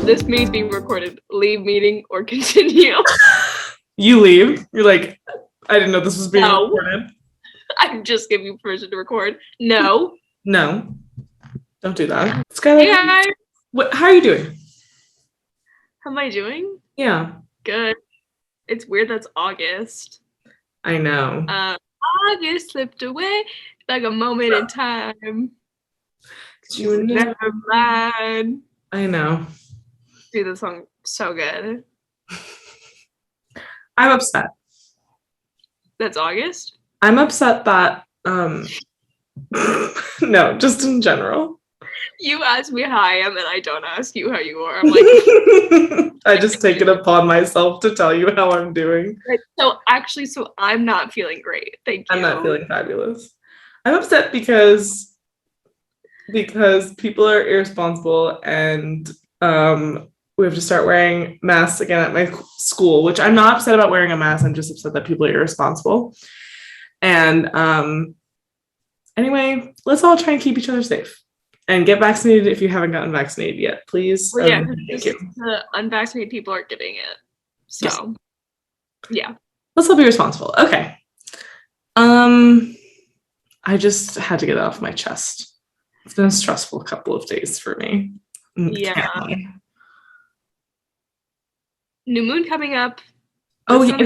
This meeting's being recorded. Leave meeting or continue. You leave. You're like, I didn't know this was being recorded. I just give you permission to record. No. No. Don't do that. Skylar, hey guys. How are you doing? How am I doing? Yeah. Good. It's weird that's August. I know. August slipped away like a moment in time. You never mind. I know. Dude, this song so good. I'm upset. That's August? I'm upset that no, just in general. You ask me how I am and I don't ask you how you are. I'm like I just take it upon myself to tell you how I'm doing. So I'm not feeling great. Thank you. I'm not feeling fabulous. I'm upset because people are irresponsible and we have to start wearing masks again at my school, which I'm not upset about wearing a mask. I'm just upset that people are irresponsible. And anyway, let's all try and keep each other safe and get vaccinated if you haven't gotten vaccinated yet, please. Well, yeah, thank you. The unvaccinated people are getting it. So, yes. Yeah. Let's all be responsible. Okay. I just had to get it off my chest. It's been a stressful couple of days for me. Yeah. New moon coming up. Oh, yeah.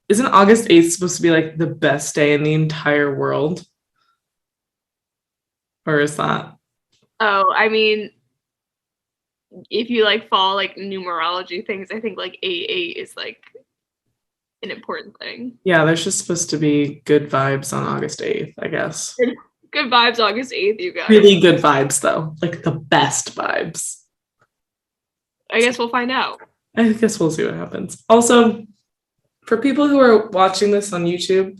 Isn't August 8th supposed to be like the best day in the entire world? Or is that? Oh, I mean, if you like follow like numerology things, I think like 8/8 is like an important thing. Yeah, there's just supposed to be good vibes on August 8th, I guess. Good vibes August 8th, you guys. Really good vibes, though. Like the best vibes. I guess we'll find out. I guess we'll see what happens. Also, for people who are watching this on YouTube,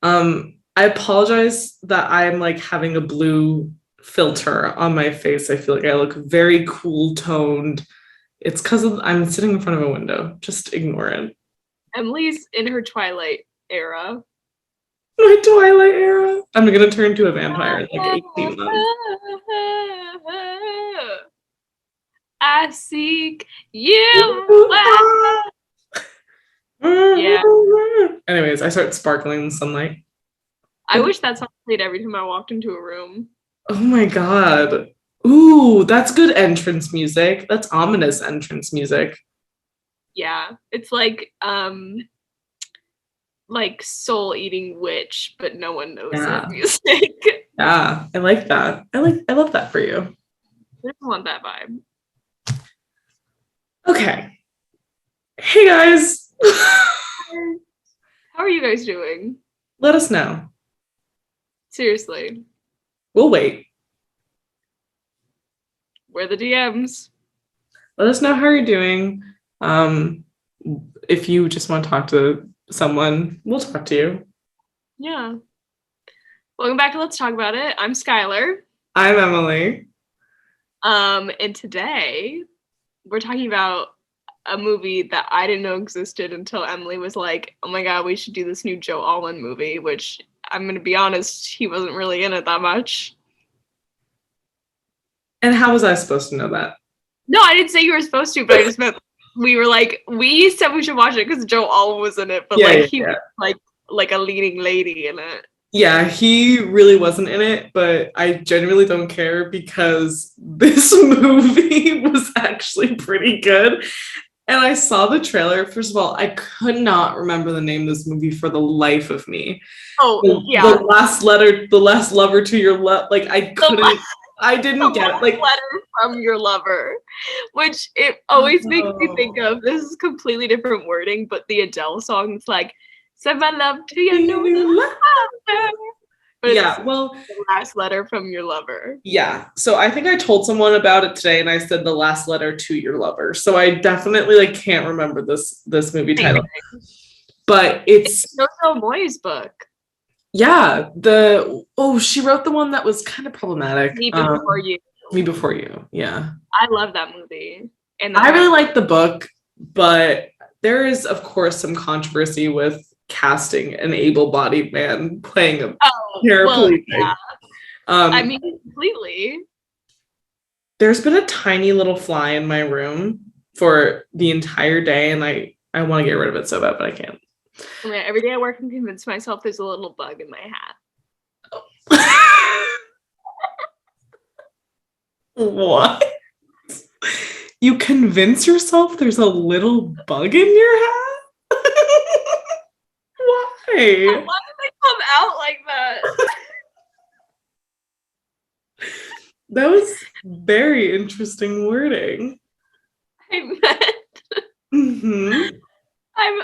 I apologize that I'm like having a blue filter on my face. I feel like I look very cool toned. It's because I'm sitting in front of a window. Just ignore it. Emily's in her Twilight era. My Twilight era. I'm gonna turn to a vampire in like 18 months. I seek you. Yeah. Anyways, I start sparkling in the sunlight. I wish that song played every time I walked into a room. Oh my god. Ooh, that's good entrance music. That's ominous entrance music. Yeah. It's like soul-eating witch, but no one knows it music. Yeah, I like that. I love that for you. I just want that vibe. Okay. Hey guys. How are you guys doing? Let us know. Seriously. We'll wait. We're the DMs. Let us know how you're doing. If you just want to talk to someone, we'll talk to you. Yeah. Welcome back to Let's Talk About It. I'm Skylar. I'm Emily. And today we're talking about a movie that I didn't know existed until Emily was like, oh my god, we should do this new Joe Alwyn movie, which I'm going to be honest, he wasn't really in it that much. And how was I supposed to know that? No, I didn't say you were supposed to, but I just meant we said we should watch it because Joe Alwyn was in it, but he was like a leading lady in it. Yeah, he really wasn't in it, but I genuinely don't care because this movie was actually pretty good. And I saw the trailer. First of all, I could not remember the name of this movie for the life of me. Oh, yeah. The last lover to your left. Like, I couldn't, I didn't get it. Like, letter from your lover, which it always makes me think of. This is completely different wording, but the Adele song is like, send my love to your new lover. But yeah, well, the last letter from your lover. Yeah, so I think I told someone about it today, and I said the last letter to your lover. So I definitely can't remember this movie title, but it's Jojo Moyes' book. Yeah, she wrote the one that was kind of problematic. Me Before You. Me Before You. Yeah, I love that movie, and I really like the book, but there is, of course, some controversy with casting an able-bodied man playing a paraplegic. Well, yeah. I mean, completely. There's been a tiny little fly in my room for the entire day, and I want to get rid of it so bad, but I can't. I mean, every day I work and convince myself there's a little bug in my hat. What? You convince yourself there's a little bug in your hat? Why? Why did they come out like that? That was very interesting wording. I meant Mm-hmm.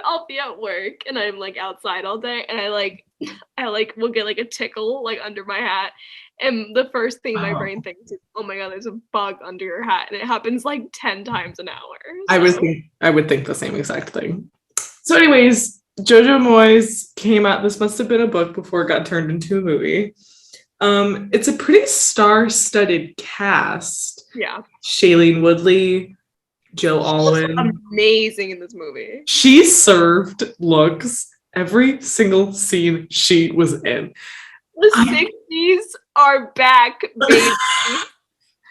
I'll be at work and I'm like outside all day and I will get like a tickle like under my hat, and the first thing my brain thinks is, oh my god, there's a bug under your hat, and it happens like 10 times an hour. So. I would think the same exact thing. So anyways, Jojo Moyes came out. This must have been a book before it got turned into a movie. It's a pretty star-studded cast. Yeah. Shailene Woodley, Jill Alwyn. Amazing in this movie. She served looks every single scene she was in. The 60s are back, baby.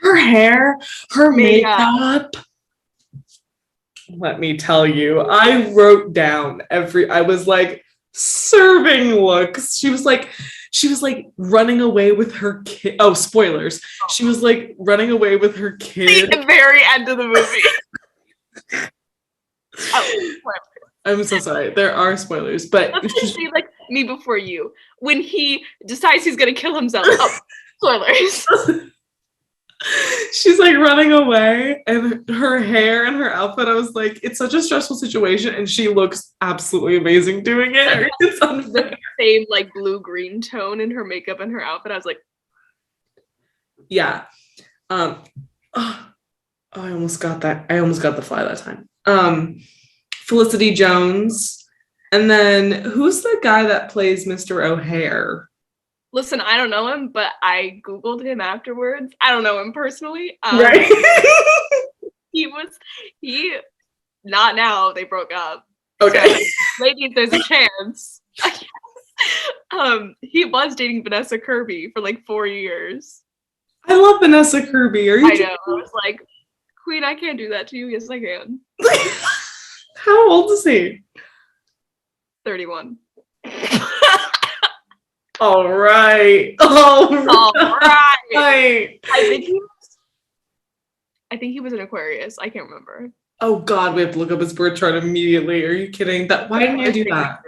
Her hair, her makeup. Let me tell you, I wrote down I was like serving looks. She was like running away with her kid. Oh, spoilers. She was like running away with her kid. At the very end of the movie. I'm so sorry. There are spoilers, but let's see, like Me Before You, when he decides he's gonna kill himself. Oh, spoilers. She's like running away, and her hair and her outfit, I was like, it's such a stressful situation, and she looks absolutely amazing doing it. It's unfair. The same like blue-green tone in her makeup and her outfit. I was like, yeah. I almost got that. I almost got the fly that time. Felicity Jones, and then who's the guy that plays Mr. O'Hare? Listen, I don't know him, but I Googled him afterwards. I don't know him personally. Right. he not now, they broke up. Okay. So, maybe there's a chance. He was dating Vanessa Kirby for like 4 years. I love Vanessa Kirby. Are you I know. I was like, Queen, I can't do that to you. Yes, I can. How old is he? 31. All right. I think he was an Aquarius. I can't remember. Oh God, we have to look up his birth chart immediately. Are you kidding? Why didn't I do that?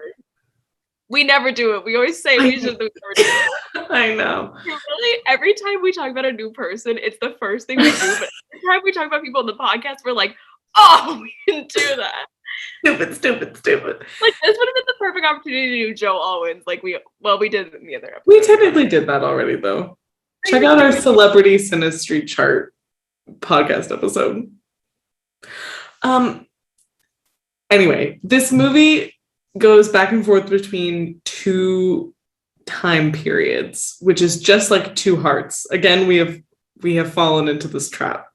We never do it. We always say we should do it. I know. Really, every time we talk about a new person, it's the first thing we do. But every time we talk about people on the podcast, we're like, oh, we didn't do that. Stupid. Like, this would have been the perfect opportunity to do Joe Alwyn's. Like, we did it in the other episode. We technically did that already, though. Check out our Celebrity Sinistry Chart podcast episode. Anyway, this movie goes back and forth between two time periods, which is just like two hearts. Again, we have fallen into this trap.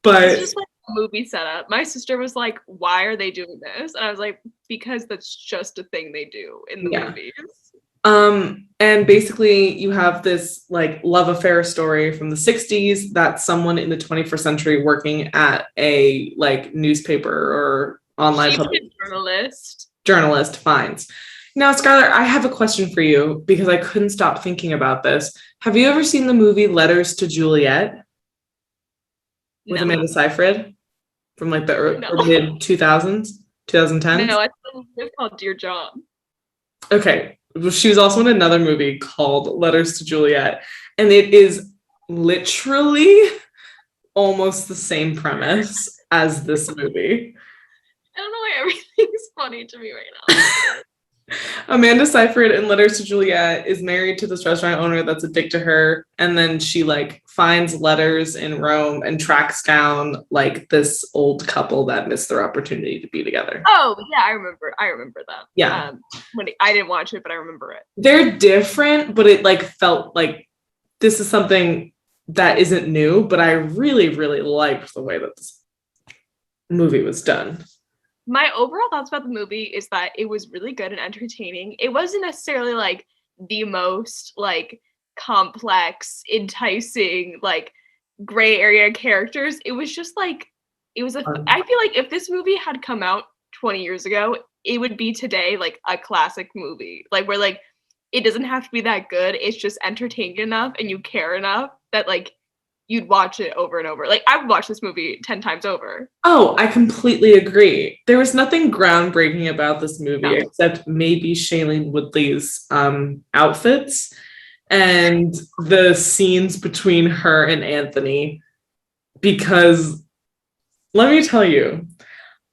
But it's just like a movie setup. My sister was like, "Why are they doing this?" And I was like, "Because that's just a thing they do in the movies." And basically you have this like love affair story from the 60s that someone in the 21st century working at a like newspaper or online journalist finds. Now, Skylar, I have a question for you because I couldn't stop thinking about this. Have you ever seen the movie Letters to Juliet with Amanda Seyfried from like the mid 2000s, 2010s? No, it's called Dear John. Okay. She was also in another movie called Letters to Juliet, and it is literally almost the same premise as this movie. I don't know why everything's funny to me right now. Amanda Seyfried in Letters to Juliet is married to this restaurant owner that's a dick to her, and then she like finds letters in Rome and tracks down like this old couple that missed their opportunity to be together. Oh yeah, I remember that. Yeah, when I didn't watch it, but I remember it. They're different, but it like felt like this is something that isn't new. But I really, really liked the way that this movie was done. My overall thoughts about the movie is that it was really good and entertaining. It wasn't necessarily like the most like complex, enticing, like gray area characters. It was just like I feel like if this movie had come out 20 years ago, it would be today like a classic movie. Like where like it doesn't have to be that good. It's just entertaining enough and you care enough that like you'd watch it over and over. Like I would watch this movie 10 times over. Oh, I completely agree. There was nothing groundbreaking about this movie except maybe Shailene Woodley's outfits and the scenes between her and Anthony. Because let me tell you,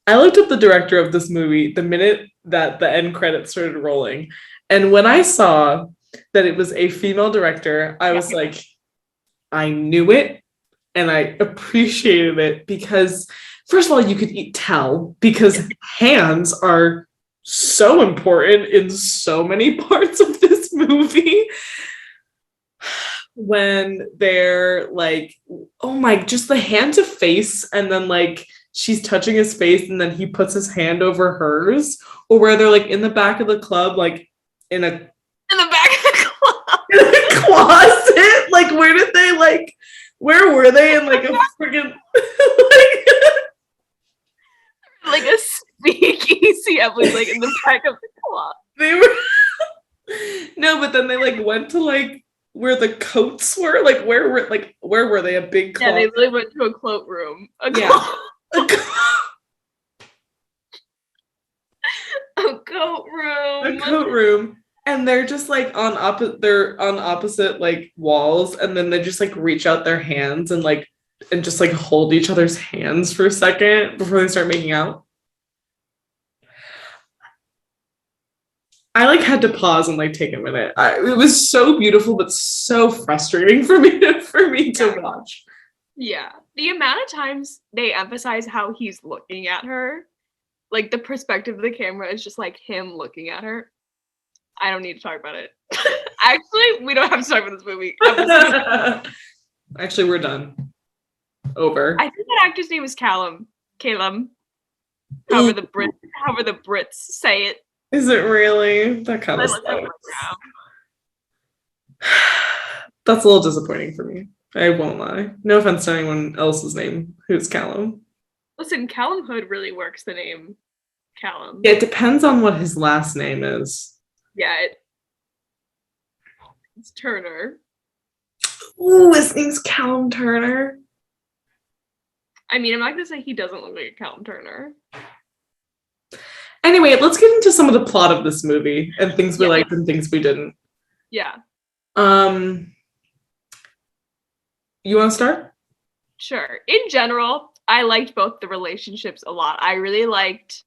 I looked up the director of this movie the minute that the end credits started rolling. And when I saw that it was a female director, I was like, I knew it and I appreciated it because, first of all, you could tell because hands are so important in so many parts of this movie. When they're like, oh my, just the hand to face, and then like she's touching his face and then he puts his hand over hers, or where they're like in the back of the club, like in the back of the club, in a closet. Like where were they in like a freaking like a speakeasy? I was like in the back of the club. They were no, but then they like went to like where the coats were. Like where were they? A big closet? Yeah, they really went to a cloak room. A coat room. And they're just like on opposite like walls, and then they just like reach out their hands and just like hold each other's hands for a second before they start making out. I like had to pause and like take a minute. It was so beautiful, but so frustrating for me to watch. Yeah, the amount of times they emphasize how he's looking at her, like the perspective of the camera is just like him looking at her. I don't need to talk about it. Actually, we don't have to talk about this movie. Actually, we're done. Over. I think that actor's name is Callum. However the Brits say it. Is it really? That kind of sucks. That's a little disappointing for me. I won't lie. No offense to anyone else's name who's Callum. Listen, Callum Hood really works the name Callum. It depends on what his last name is. Yeah, it's Turner. Ooh, his name's Callum Turner. I mean, I'm not gonna say he doesn't look like a Callum Turner. Anyway, let's get into some of the plot of this movie and things we liked and things we didn't. Yeah. You want to start? Sure. In general, I liked both the relationships a lot. I really liked,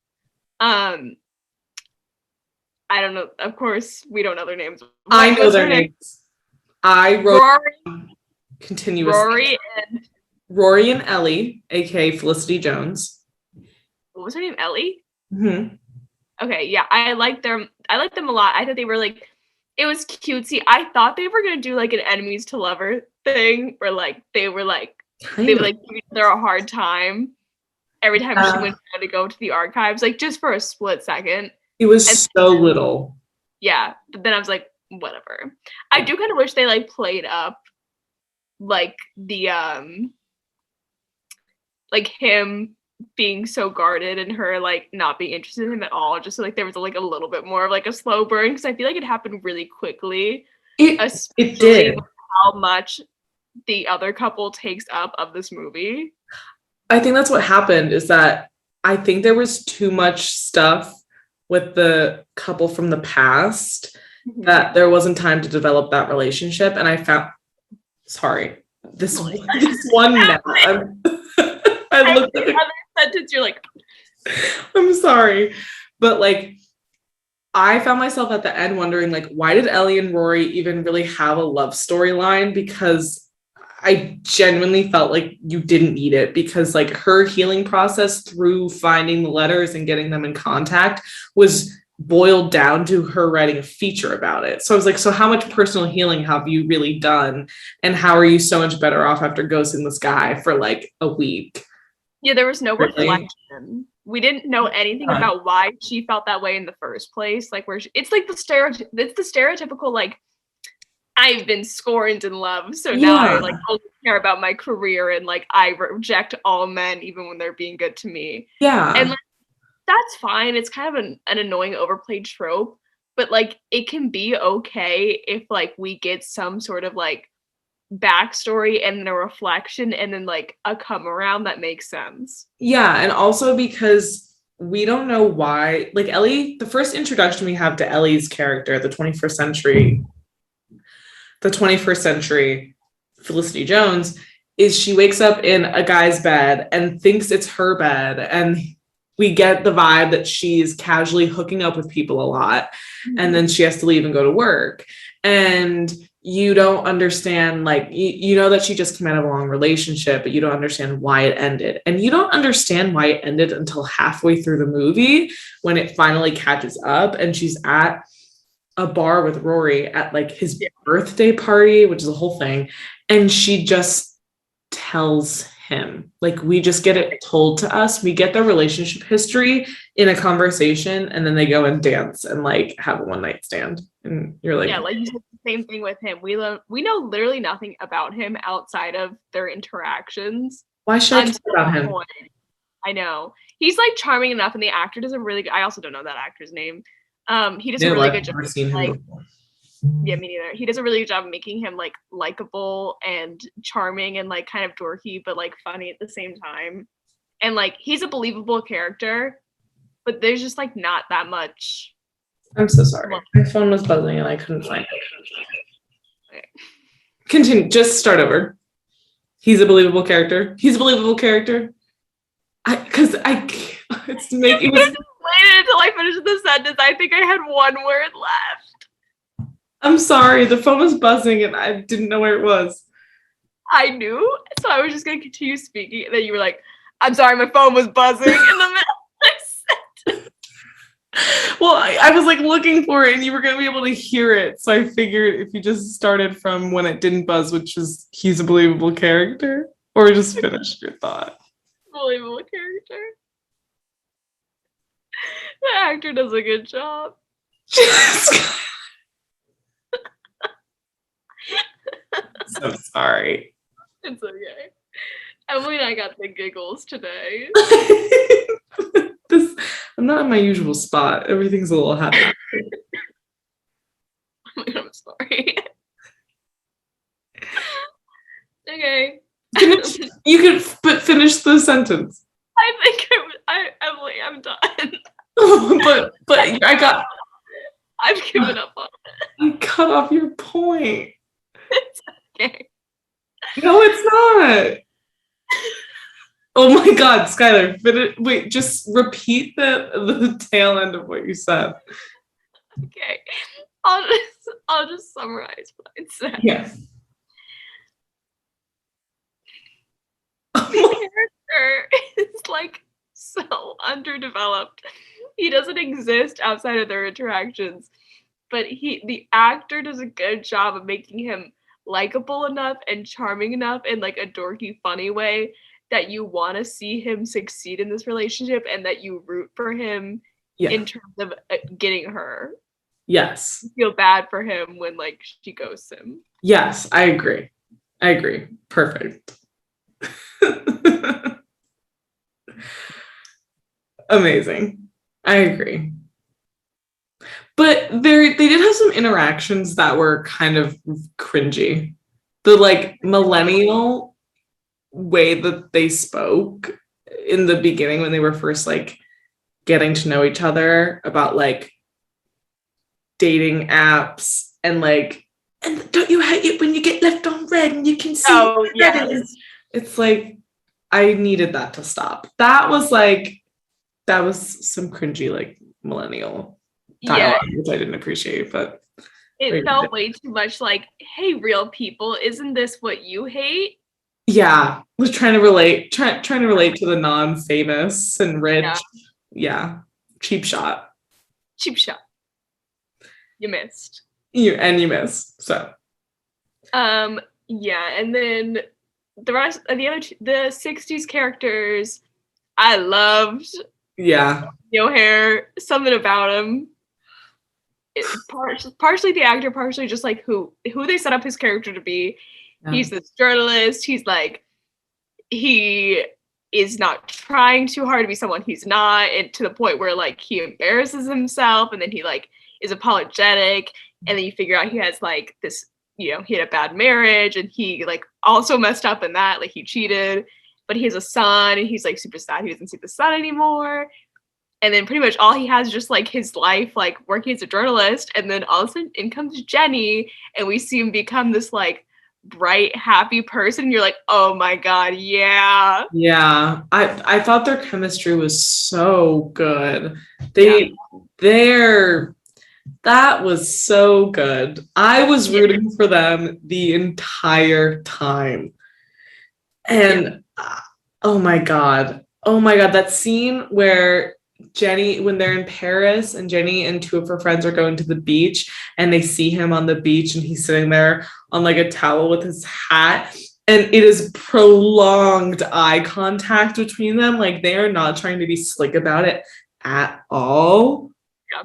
I don't know. Of course, we don't know their names. I know their names. I wrote continuously. Rory and Ellie, aka Felicity Jones. What was her name? Ellie? Mm-hmm. Okay, yeah, I liked them a lot. I thought they were like, it was cutesy. I thought they were gonna do like an enemies to lover thing, where like they would give each other a hard time every time she went to go to the archives, like just for a split second. It was so little. Yeah, but then I was like, whatever. I do kind of wish they like played up like the like him being so guarded and her like not being interested in him at all, just so like there was like a little bit more of like a slow burn, because I feel like it happened really quickly. It did. How much the other couple takes up of this movie. I think that's what happened, is that I think there was too much stuff with the couple from the past that there wasn't time to develop that relationship. And I found, this one now. I looked at the other sentence, you're like, I'm sorry. But like, I found myself at the end wondering, like, why did Ellie and Rory even really have a love storyline? Because I genuinely felt like you didn't need it, because like her healing process through finding the letters and getting them in contact was boiled down to her writing a feature about it. So I was like, so how much personal healing have you really done? And how are you so much better off after ghosting this guy for like a week? Yeah, there was no reflection. We didn't know anything about why she felt that way in the first place. Like it's like the stereotypical like I've been scorned in love, so now I like only care about my career and like I reject all men even when they're being good to me. Yeah. And like that's fine. It's kind of an annoying overplayed trope, but like it can be okay if like we get some sort of like backstory and then a reflection and then like a come around that makes sense. Yeah, and also because we don't know why, like Ellie, the first introduction we have to Ellie's character, the 21st century Felicity Jones, is she wakes up in a guy's bed and thinks it's her bed, and we get the vibe that she's casually hooking up with people a lot, and then she has to leave and go to work. And you don't understand, like, you know that she just came out of a long relationship, but you don't understand why it ended. And you don't understand why it ended until halfway through the movie when it finally catches up and she's at a bar with Rory at like his birthday party, which is a whole thing. And she just tells him, like, we just get it told to us. We get their relationship history in a conversation, and then they go and dance and like have a one night stand. And you're like, yeah, like you said, the same thing with him. We know literally nothing about him outside of their interactions. why should I care about him? I know he's like charming enough, and the actor does a really good. I also don't know that actor's name. He does a really good job. Like, yeah, me neither. He does a really good job of making him like likable and charming and like kind of dorky, but like funny at the same time. And like he's a believable character, but there's just like not that much. I'm so sorry. My phone was buzzing and I couldn't find it. Okay. Continue. Just start over. He's a believable character. It's making. Waited until I finished the sentence. I think I had one word left. I'm sorry, the phone was buzzing and I didn't know where it was. I knew, so I was just gonna continue speaking, and then you were like, "I'm sorry, my phone was buzzing." In the middle of my sentence. Well, I was like looking for it, and you were gonna be able to hear it, so I figured if you just started from when it didn't buzz, which is he's a believable character, or just finish your thought. Believable character. The actor does a good job. So sorry. It's okay. Emily and I got the giggles today. I'm not in my usual spot. Everything's a little happy. I'm sorry. Okay. You could finish the sentence. I think Emily, I'm done. but I've given up on it. I cut off your point. It's okay. No, it's not. Oh my God, Skylar, wait, just repeat the tail end of what you said. Okay. I'll just summarize what I said. Yes. The character is like so underdeveloped. He doesn't exist outside of their interactions, but the actor does a good job of making him likable enough and charming enough in like a dorky, funny way that you want to see him succeed in this relationship and that you root for him in terms of getting her. Yes. You feel bad for him when like she ghosts him. Yes, I agree. Perfect. Amazing. I agree. But they did have some interactions that were kind of cringy. The like millennial way that they spoke in the beginning when they were first like getting to know each other about like dating apps and like, and don't you hate it when you get left on red and you can see? Oh, yes. It's like, I needed that to stop. That was some cringy like millennial dialogue, which I didn't appreciate, but it felt way too much like, hey, real people, isn't this what you hate? Yeah, was trying to relate to the non-famous and rich. Yeah. Cheap shot. You missed. You missed. So. Yeah, and then the rest of the 60s characters, I loved. Yeah. Yo hair, something about him. partially the actor, partially just like who they set up his character to be. Yeah. He's this journalist. He's like, he is not trying too hard to be someone he's not, and to the point where like he embarrasses himself, and then he like is apologetic, and then you figure out he has like this, he had a bad marriage, and he like also messed up in that, like he cheated, but he has a son, and he's like super sad he doesn't see the son anymore. And then pretty much all he has is just like his life, like working as a journalist. And then all of a sudden in comes Jenny, and we see him become this like bright, happy person. You're like, oh my God, yeah. Yeah. I thought their chemistry was so good. That was so good. I was rooting for them the entire time. And oh my God, that scene where Jenny, when they're in Paris and Jenny and two of her friends are going to the beach, and they see him on the beach and he's sitting there on like a towel with his hat, and it is prolonged eye contact between them. Like they are not trying to be slick about it at all. Yeah.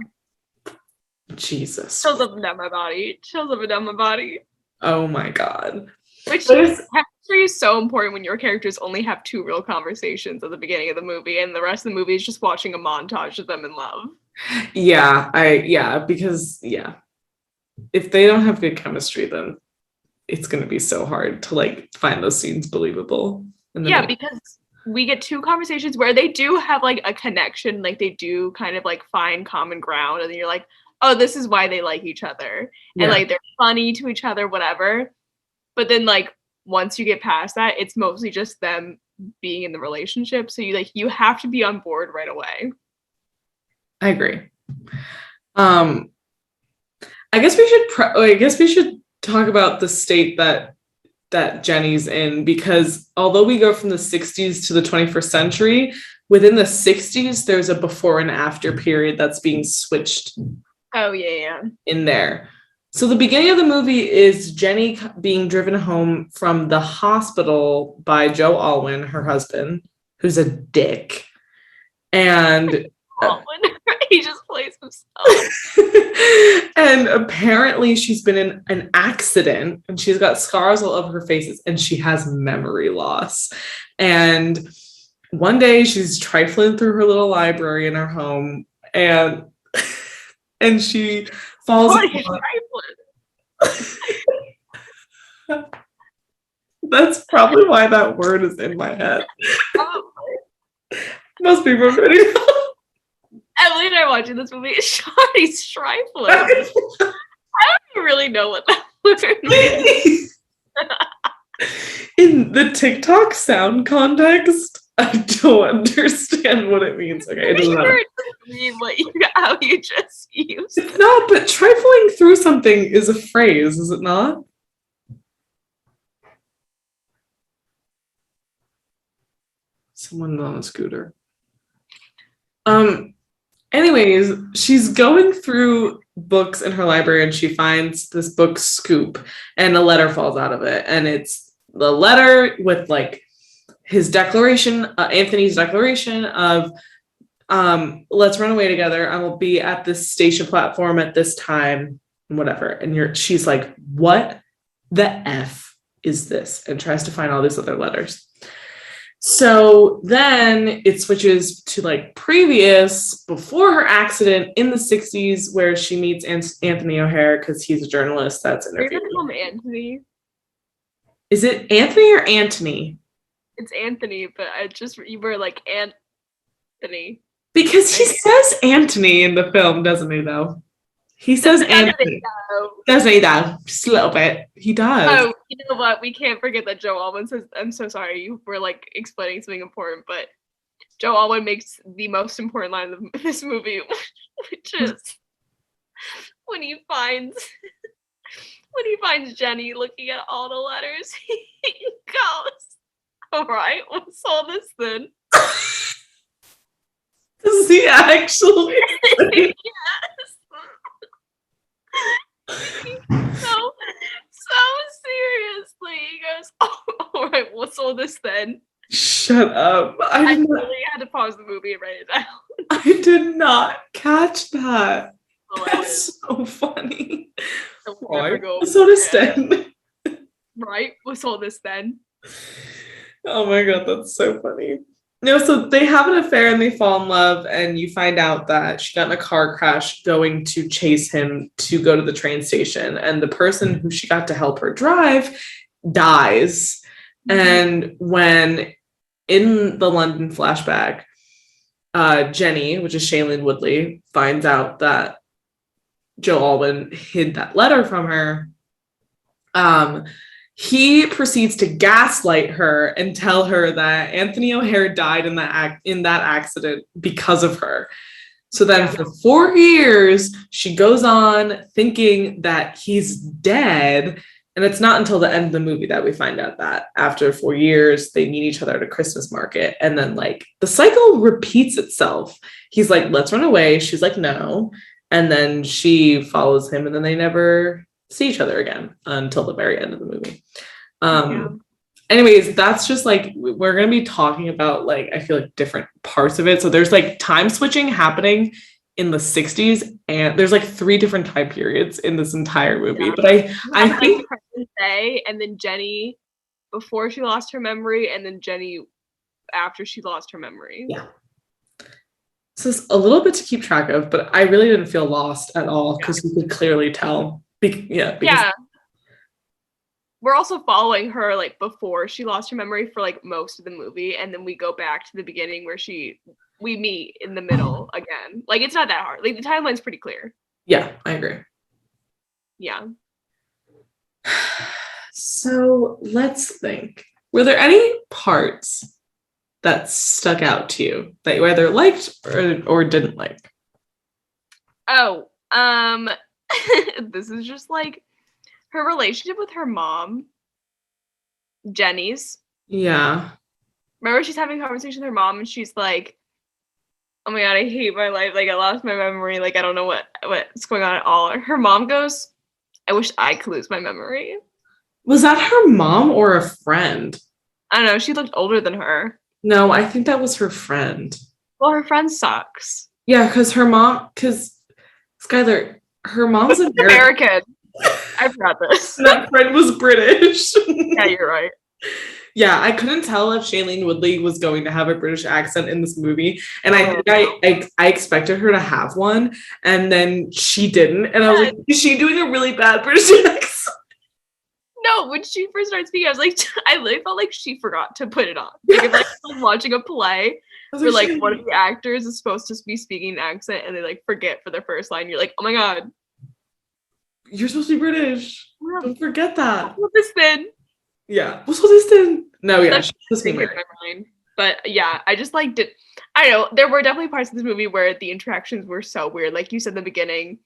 Jesus. Chills up and down my body. Oh my God. Which chemistry is so important when your characters only have two real conversations at the beginning of the movie, and the rest of the movie is just watching a montage of them in love. Because if they don't have good chemistry, then it's going to be so hard to like find those scenes believable. Because we get two conversations where they do have like a connection, like they do kind of like find common ground, and then you're like, oh, this is why they like each other, and like they're funny to each other, whatever. But then like once you get past that, it's mostly just them being in the relationship. So you have to be on board right away. I agree. I guess we should talk about the state that Jenny's in, because although we go from the 60s to the 21st century, within the 60s there's a before and after period that's being switched. Oh yeah. In there. So the beginning of the movie is Jenny being driven home from the hospital by Joe Alwyn, her husband, who's a dick. And Alwyn, he just plays himself. And apparently she's been in an accident, and she's got scars all over her faces, and she has memory loss. And one day she's trifling through her little library in her home, and she falls. That's probably why that word is in my head. Most people are going Emily and I are watching this movie. Shawty's trifling. I don't really know what that word means. In the TikTok sound context, I don't understand what it means. Okay, it doesn't matter. It doesn't mean how you just used it. It's not, but trifling through something is a phrase, is it not? Someone on a scooter. Anyways, she's going through books in her library, and she finds this book Scoop, and a letter falls out of it, and it's the letter with like his declaration, Anthony's declaration of let's run away together. I will be at this station platform at this time, whatever. And she's like, what the F is this? And tries to find all these other letters. So then it switches to like before her accident in the 60s, where she meets Anthony O'Hare, because he's a journalist that's interviewing. Anthony. Is it Anthony or Antony? It's Anthony, but you were like Anthony. Because he says Antony in the film, doesn't he, though? He says Anthony. Doesn't he, though? Just a little bit. He does. Oh, you know what? We can't forget that Joe Alwyn says, I'm so sorry, you were like explaining something important, but Joe Alwyn makes the most important line of this movie, which is when he finds Jenny looking at all the letters, he goes, all right, what's all this then? Does he actually? Yes. So seriously, he goes, oh, all right, what's all this then? Shut up. I really had to pause the movie and write it down. I did not catch that. That's so funny. Never go So this then. Right? What's all this then? Oh my god, that's so funny. No, so they have an affair and they fall in love, and you find out that she got in a car crash going to chase him to go to the train station, and the person who she got to help her drive dies. And when in the London flashback, Jenny, which is Shailene Woodley, finds out that Joe Alwyn hid that letter from her. He proceeds to gaslight her and tell her that Anthony O'Hare died in that accident because of her. So then for 4 years, she goes on thinking that he's dead. And it's not until the end of the movie that we find out that after 4 years, they meet each other at a Christmas market. And then like the cycle repeats itself. He's like, let's run away. She's like, no. And then she follows him, and then they never see each other again until the very end of the movie. Anyways, that's just like, we're going to be talking about like, I feel like different parts of it. So there's like time switching happening in the 60s, and there's like 3 different time periods in this entire movie. But I think and then Jenny before she lost her memory, and then Jenny after she lost her memory. Yeah. So it's a little bit to keep track of, but I really didn't feel lost at all because you could clearly tell. We're also following her like before she lost her memory for like most of the movie, and then we go back to the beginning where we meet in the middle again. Like it's not that hard. Like the timeline's pretty clear. Yeah, I agree. Yeah. So let's think. Were there any parts that stuck out to you that you either liked or didn't like? Oh, this is just like her relationship with her mom, Jenny's. Yeah. Remember she's having a conversation with her mom and she's like, oh my god, I hate my life. Like I lost my memory. Like I don't know what's going on at all. Her mom goes, I wish I could lose my memory. Was that her mom or a friend? I don't know. She looked older than her. No, I think that was her friend. Well, her friend sucks. Yeah, because Skylar, her mom's American. I forgot this. That friend was British. Yeah, you're right. Yeah, I couldn't tell if Shailene Woodley was going to have a British accent in this movie. And I think I expected her to have one, and then she didn't. And I was like, is she doing a really bad British accent? No, when she first started speaking, I was like, I literally felt like she forgot to put it on. Like, if I'm watching a play where like one of the actors is supposed to be speaking an accent and they like forget for their first line, you're like, oh my god. You're supposed to be British. Yeah. Don't forget that. What's this then? Yeah. What's this then? No, yeah. That's in my mind. But yeah, I just like did. I don't know. There were definitely parts of this movie where the interactions were so weird. Like you said in the beginning,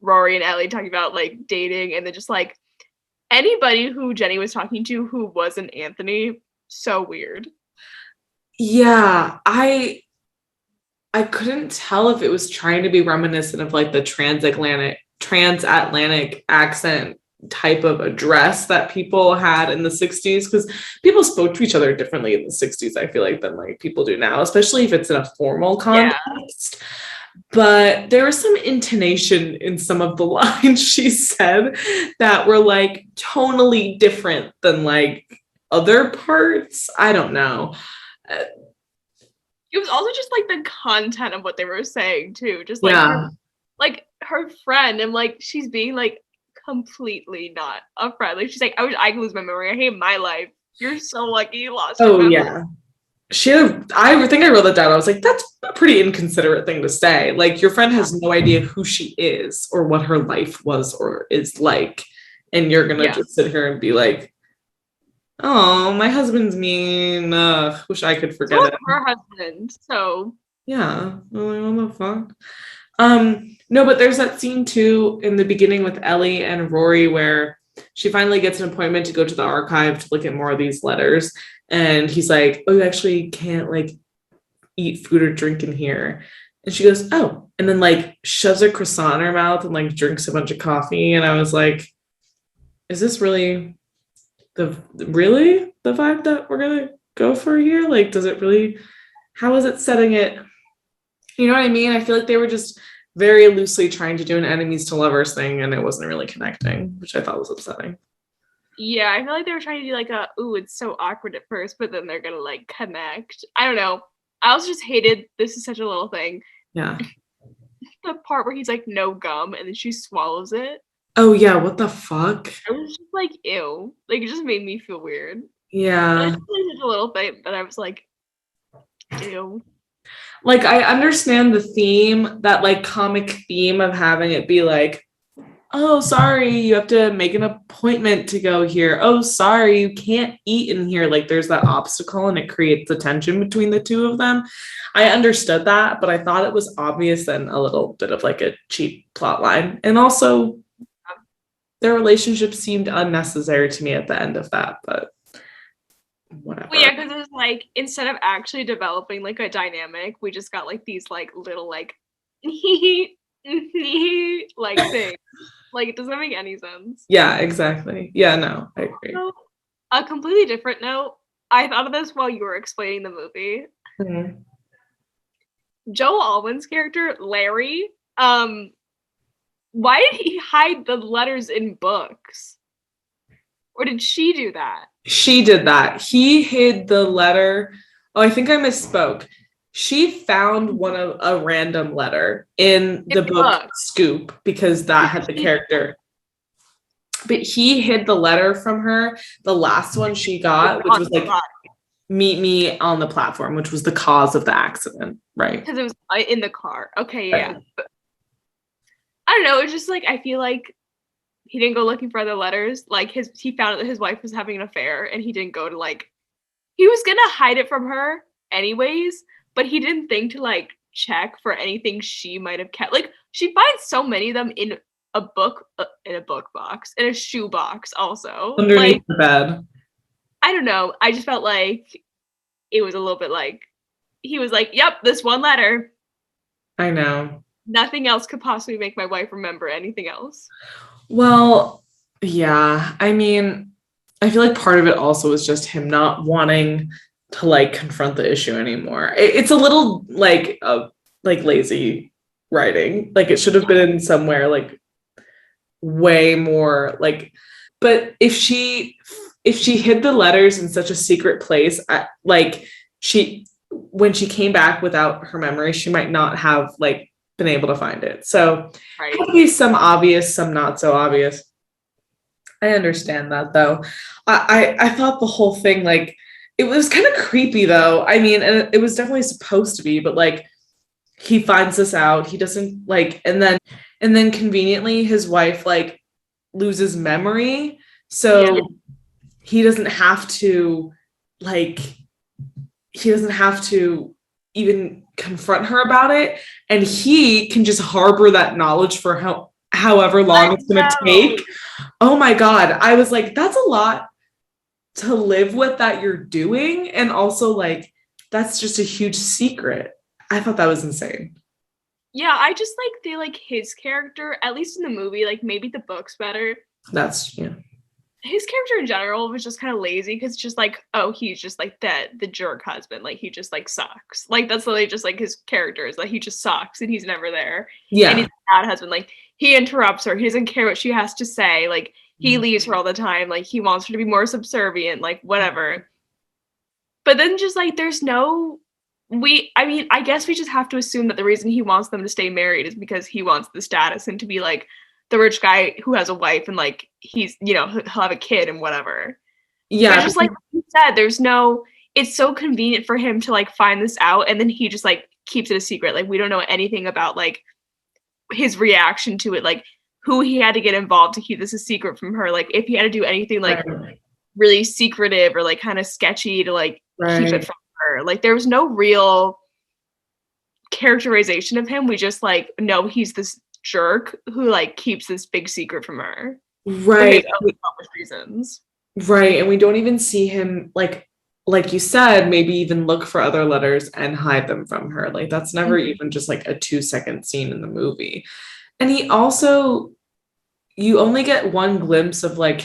Rory and Ellie talking about like dating, and then just like anybody who Jenny was talking to who wasn't Anthony, so weird. Yeah, I couldn't tell if it was trying to be reminiscent of like the transatlantic accent type of address that people had in the 60s, because people spoke to each other differently in the 60s, I feel like, than like people do now, especially if it's in a formal context. Yeah. But there was some intonation in some of the lines she said that were like tonally different than like other parts. I don't know. It was also just like the content of what they were saying too. Just like her friend, and like she's being like completely not a friend. Like she's like, I wish I could lose my memory. I hate my life. You're so lucky you lost your memory. Yeah. I think I wrote that down. I was like, that's a pretty inconsiderate thing to say. Like your friend has no idea who she is or what her life was or is like. And you're going to just sit here and be like, oh, my husband's mean. Wish I could forget it. Her husband. So yeah. What the fuck? No, but there's that scene too in the beginning with Ellie and Rory where she finally gets an appointment to go to the archive to look at more of these letters. And he's like, oh, you actually can't like eat food or drink in here. And she goes, oh, and then like shoves a croissant in her mouth and like drinks a bunch of coffee. And I was like, is this really the vibe that we're going to go for here? Like, does it really, how is it setting it? You know what I mean? I feel like they were just very loosely trying to do an enemies to lovers thing, and it wasn't really connecting, which I thought was upsetting. Yeah, I feel like they were trying to do like ooh, it's so awkward at first, but then they're gonna like connect. I don't know. I also just hated, this is such a little thing, Yeah. the part where he's like, no gum, and then she swallows it. Oh yeah, what the fuck? I was just like, ew. Like, it just made me feel weird. Yeah. It's just a little thing, but I was like, ew. Like, I understand the theme, that like comic theme of having it be like, oh, sorry, you have to make an appointment to go here. Oh, sorry, you can't eat in here. Like, there's that obstacle and it creates the tension between the two of them. I understood that, but I thought it was obvious and a little bit of like a cheap plot line. And also, their relationship seemed unnecessary to me at the end of that, but whatever. Well, yeah, because it was like, instead of actually developing like a dynamic, we just got like these like little like like things. Like, it doesn't make any sense. Yeah, exactly. Yeah, no, I agree. So, a completely different note, I thought of this while you were explaining the movie. Mm-hmm. Joe Alwyn's character, Larry, why did he hide the letters in books? Or did she do that? She did that. He hid the letter. Oh, I think I misspoke. She found a random letter in the book Scoop, because that had the character. But he hid the letter from her, the last one she got, which was like, meet me on the platform, which was the cause of the accident, right? Because it was in the car. Okay, yeah. Right. But I don't know. It's just like, I feel like he didn't go looking for other letters. Like, he found out that his wife was having an affair, and he didn't go to like, he was gonna hide it from her anyways, but he didn't think to like check for anything she might have kept. Like, she finds so many of them in a book box, in a shoe box also. Underneath like, the bed. I don't know. I just felt like it was a little bit like, he was like, yep, this one letter. I know. Nothing else could possibly make my wife remember anything else. Well, yeah. I mean, I feel like part of it also is just him not wanting to like confront the issue anymore. It's a little like lazy writing. Like, it should have been in somewhere like way more like, but if she hid the letters in such a secret place, like, when she came back without her memory, she might not have like been able to find it. So right. Could be some obvious, some not so obvious. I understand that though. I thought the whole thing, like, it was kind of creepy though. I mean, and it was definitely supposed to be, but like, he finds this out, he doesn't like, and then conveniently his wife like loses memory. So yeah. He doesn't have to even confront her about it, and he can just harbor that knowledge for however long it's going to take. Oh my god, I was like, that's a lot to live with that you're doing, and also like, that's just a huge secret. I thought that was insane. Yeah, I just like his character, at least in the movie, like maybe the book's better. That's, yeah. His character in general was just kind of lazy, because just like, oh, he's just like the jerk husband, like he just like sucks. Like, that's literally just like his character is, like he just sucks and he's never there. Yeah. And he's a bad husband. Like, he interrupts her. He doesn't care what she has to say. Like, he leaves her all the time. Like, he wants her to be more subservient, like whatever. But then just like, there's no, I mean, I guess we just have to assume that the reason he wants them to stay married is because he wants the status and to be like the rich guy who has a wife, and like, he's, you know, he'll have a kid and whatever. Yeah. But just like you said, it's so convenient for him to like find this out, and then he just like keeps it a secret. Like, we don't know anything about like his reaction to it, like who he had to get involved to keep this a secret from her. Like, if he had to do anything like really secretive or like kind of sketchy to like keep it from her. Like, there was no real characterization of him. We just like know he's this jerk who like keeps this big secret from her, right? Reasons, right? And we don't even see him like you said, maybe even look for other letters and hide them from her. Like, that's never even just like a 2-second scene in the movie. And he also, you only get one glimpse of like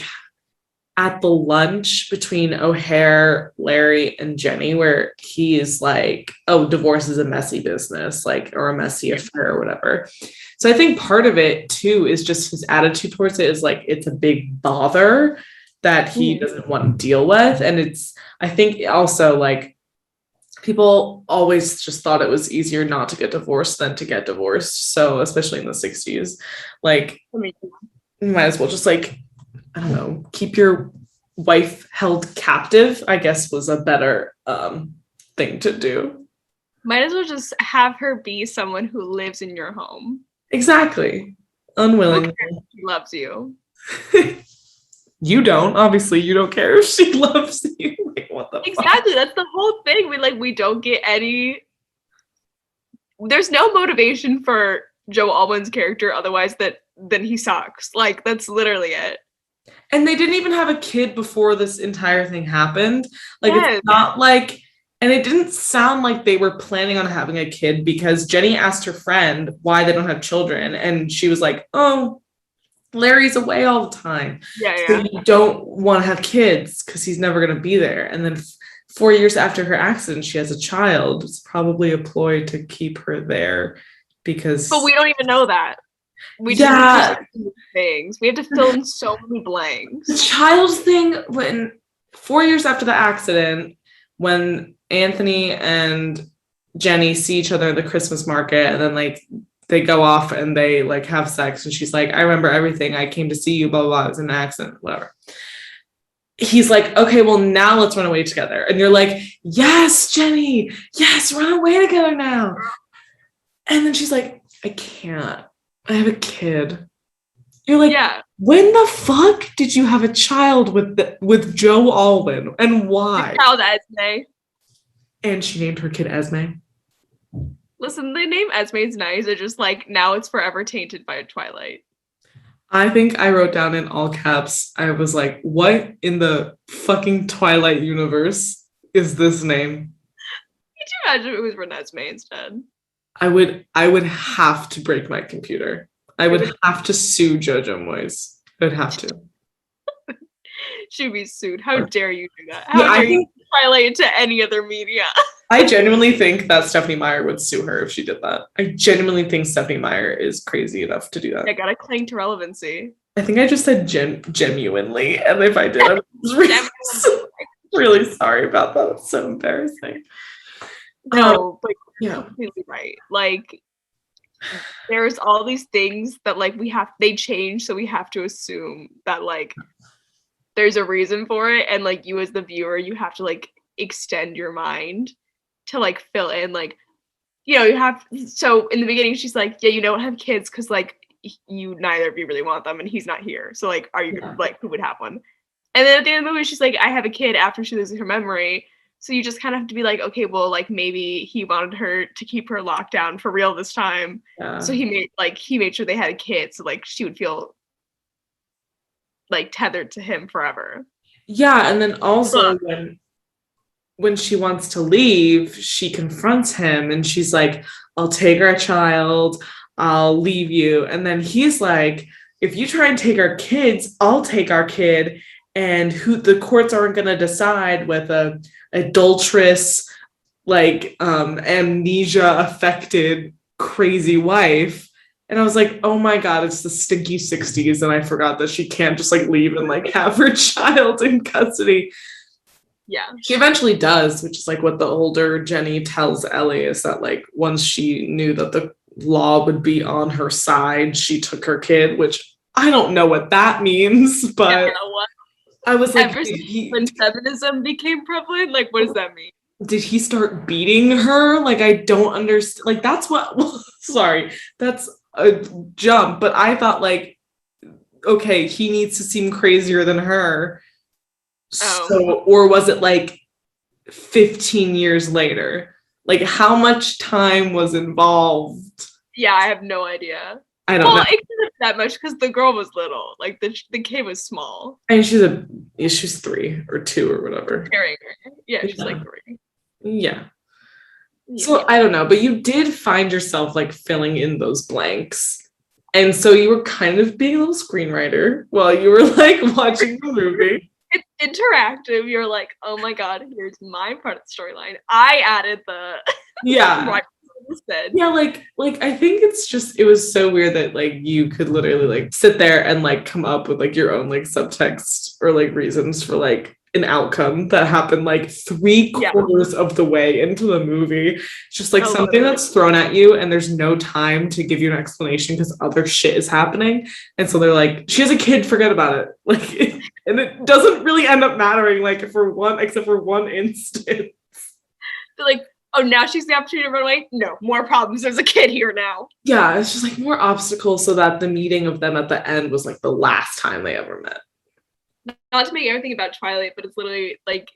at the lunch between O'Hare, Larry, and Jenny, where he is like, oh, divorce is a messy business, like, or a messy affair or whatever. So I think part of it too is just his attitude towards it is like it's a big bother that he doesn't want to deal with. And it's, I think also like people always just thought it was easier not to get divorced than to get divorced. So especially in the 60s, like you might as well just like, I don't know, keep your wife held captive, I guess was a better thing to do. Might as well just have her be someone who lives in your home. Exactly. Unwillingly. She loves you. You don't. Obviously, you don't care if she loves you. Like, what the Exactly. fuck? That's the whole thing. We don't get any. There's no motivation for Joe Alwyn's character otherwise than he sucks. Like, that's literally it. And they didn't even have a kid before this entire thing happened. Like, yes. It's not like, and it didn't sound like they were planning on having a kid because Jenny asked her friend why they don't have children. And she was like, oh, Larry's away all the time. Yeah. So you don't want to have kids because he's never going to be there. And then 4 years after her accident, she has a child. It's probably a ploy to keep her there because. But we don't even know that. We just things. We have to fill in so many blanks. The child thing, when 4 years after the accident, when Anthony and Jenny see each other at the Christmas market, and then like they go off and they like have sex, and she's like, I remember everything. I came to see you, blah, blah, blah. It was an accident, whatever. He's like, okay, well, now let's run away together. And you're like, yes, Jenny, yes, run away together now. And then she's like, I can't. I have a kid. You're like, yeah. When the fuck did you have a child with Joe Alwyn, and why? The child Esme. And she named her kid Esme. Listen, the name Esme is nice. It's just like now it's forever tainted by Twilight. I think I wrote down in all caps. I was like, "What in the fucking Twilight universe is this name?" Could you imagine if it was Renesmee instead? I would have to break my computer. I would have to sue Jojo Moyes. I would have to. She'd be sued. How dare you do that? How dare you Twilight into any other media? I genuinely think that Stephenie Meyer would sue her if she did that. I genuinely think Stephenie Meyer is crazy enough to do that. I gotta cling to relevancy. I think I just said genuinely, and if I did, I'm really sorry about that. It's so embarrassing. No, but you're completely right. Like, there's all these things that like they change, so we have to assume that like there's a reason for it, and like you as the viewer, you have to like extend your mind to like fill in, like, you know, you have. So in the beginning, she's like, yeah, you don't have kids because like you neither of you really want them, and he's not here, so like, are you like, who would have one? And then at the end of the movie, she's like, I have a kid after she loses her memory. So you just kind of have to be like, okay, well, like maybe he wanted her to keep her locked down for real this time. Yeah. So he made sure they had a kid, so like she would feel like tethered to him forever. Yeah, and then also when she wants to leave, she confronts him and she's like, I'll take our child, I'll leave you. And then he's like, if you try and take our kids, I'll take our kid. And who the courts aren't going to decide with a adulterous, like amnesia affected crazy wife. And I was like, oh my God, it's the stinky 60s. And I forgot that she can't just like leave and like have her child in custody. Yeah. She eventually does, which is like what the older Jenny tells Ellie, is that like once she knew that the law would be on her side, she took her kid, which I don't know what that means, but I was like, when feminism became prevalent, like, what does that mean? Did he start beating her? Like, I don't understand. Like, that's what, sorry, that's a jump, but I thought like, okay, he needs to seem crazier than her. So, or was it like 15 years later? Like, how much time was involved? Yeah, I have no idea. I don't know. It couldn't that much because the girl was little. Like the kid was small. And she's 3 or 2 or whatever. Yeah, she's like 3. Yeah. So I don't know, but you did find yourself like filling in those blanks. And so you were kind of being a little screenwriter while you were like watching the movie. interactive. You're like, oh my god, here's my part of the storyline. I added the Yeah. right instead. Yeah, like I think it was so weird that like you could literally like sit there and like come up with like your own like subtext or like reasons for like an outcome that happened like three-quarters of the way into the movie. It's just like something that's thrown at you and there's no time to give you an explanation because other shit is happening. And so they're like, she has a kid, forget about it. Like, and it doesn't really end up mattering, like except for one instance. They're like, oh, now she's the opportunity to run away? No, more problems. There's a kid here now. Yeah, it's just like more obstacles so that the meeting of them at the end was like the last time they ever met. Not to make everything about Twilight, but it's literally like,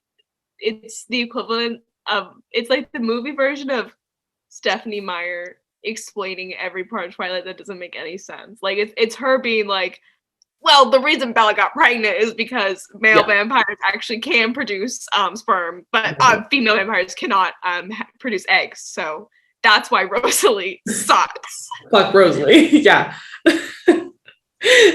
it's the equivalent of, it's like the movie version of Stephenie Meyer explaining every part of Twilight that doesn't make any sense. Like, it's her being like, well, the reason Bella got pregnant is because male vampires actually can produce sperm, but female vampires cannot produce eggs. So that's why Rosalie sucks. Fuck Rosalie. Yeah.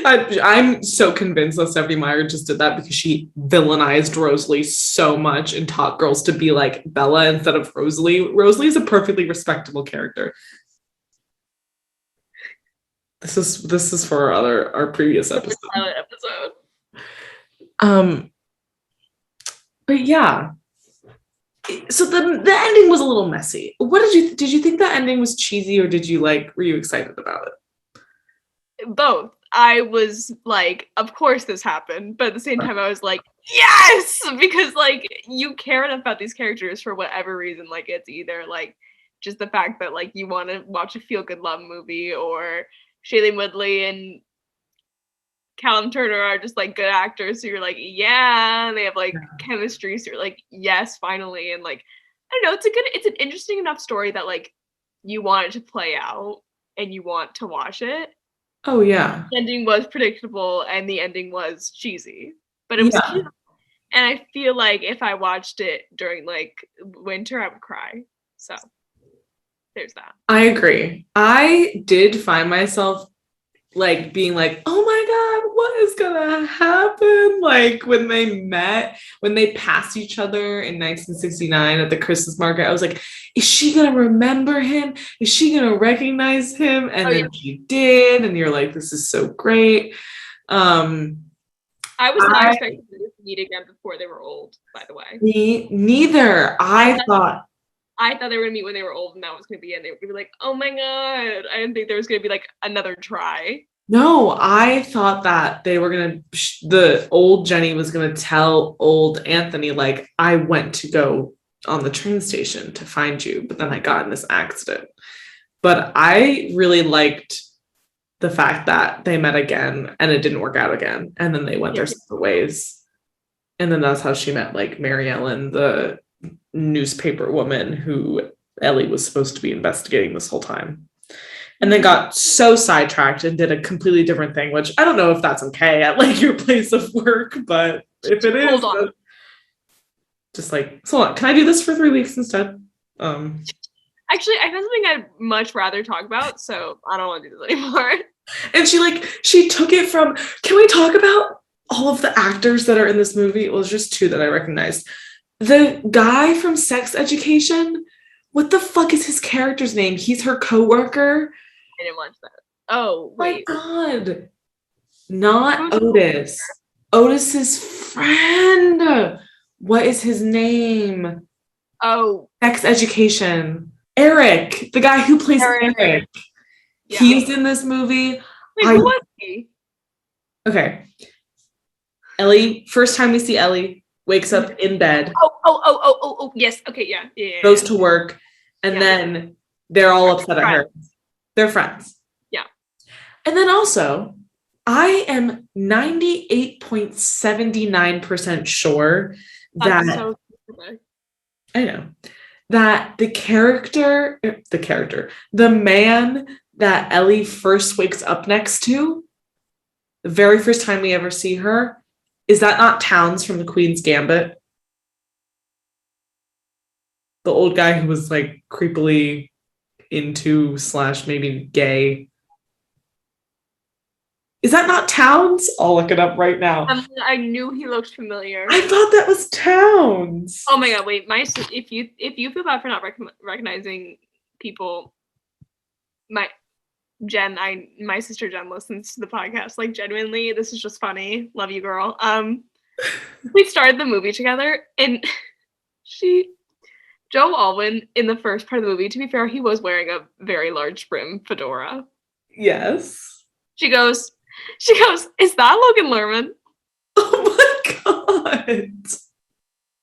I'm so convinced that Stephenie Meyer just did that because she villainized Rosalie so much and taught girls to be like Bella instead of Rosalie. Rosalie is a perfectly respectable character. This is for our previous episode. But yeah. So the ending was a little messy. What did you think the ending was cheesy or were you excited about it? Both. I was like, of course this happened, but at the same time I was like, yes, because like you care enough about these characters for whatever reason. Like it's either like just the fact that like you want to watch a feel-good love movie, or Shailene Woodley and Callum Turner are just like good actors, so you're like, yeah, they have like chemistry, so you're like, yes, finally. And like, I don't know, it's an interesting enough story that like you want it to play out and you want to watch it. Oh yeah. The ending was predictable and the ending was cheesy, but it was cute. And I feel like if I watched it during like winter, I would cry. So there's that. I agree. I did find myself like being like, oh my god, what is gonna happen? Like when they passed each other in 1969 at the Christmas market, I was like, is she gonna remember him? Is she gonna recognize him? And then she did, and you're like, this is so great. I was not expecting them to meet again before they were old, by the way. Me neither. I thought they were going to meet when they were old and that was going to be it. They were going to be like, oh my god. I didn't think there was going to be like another try. No, I thought that they were going to, the old Jenny was going to tell old Anthony, like, I went to go on the train station to find you, but then I got in this accident. But I really liked the fact that they met again and it didn't work out again. And then they went their separate ways. And then that's how she met like Mary Ellen, the newspaper woman who Ellie was supposed to be investigating this whole time. And then got so sidetracked and did a completely different thing, which I don't know if that's okay at like your place of work, but if it is, just like, so can I do this for 3 weeks instead? Actually, I have something I'd much rather talk about, so I don't want to do this anymore. And she took it from, can we talk about all of the actors that are in this movie? Well, there's just 2 that I recognized. The guy from Sex Education, what the fuck is his character's name? He's her coworker. I didn't watch that. Oh, wait. My god. Not Otis. Otis's friend. What is his name? Oh. Sex Education. Eric, the guy who plays Eric. Yeah. He's in this movie. Wait, who was he? Okay. Ellie, first time we see Ellie, wakes up in bed. Oh, yes. Okay, yeah. Goes to work, and then they're all upset at her. They're friends. Yeah. And then also, I am 98.79% sure that I know that the man that Ellie first wakes up next to, the very first time we ever see her, is that not Towns from the Queen's Gambit? The old guy who was like creepily into / maybe gay. Is that not Towns? I'll look it up right now. I knew he looked familiar. I thought that was Towns. Oh my god! Wait, if you feel bad for not recognizing people, my sister Jen listens to the podcast. Like, genuinely, this is just funny. Love you, girl. We started the movie together, and Joe Alwyn in the first part of the movie. To be fair, he was wearing a very large brim fedora. Yes. She goes, "Is that Logan Lerman?" Oh my god.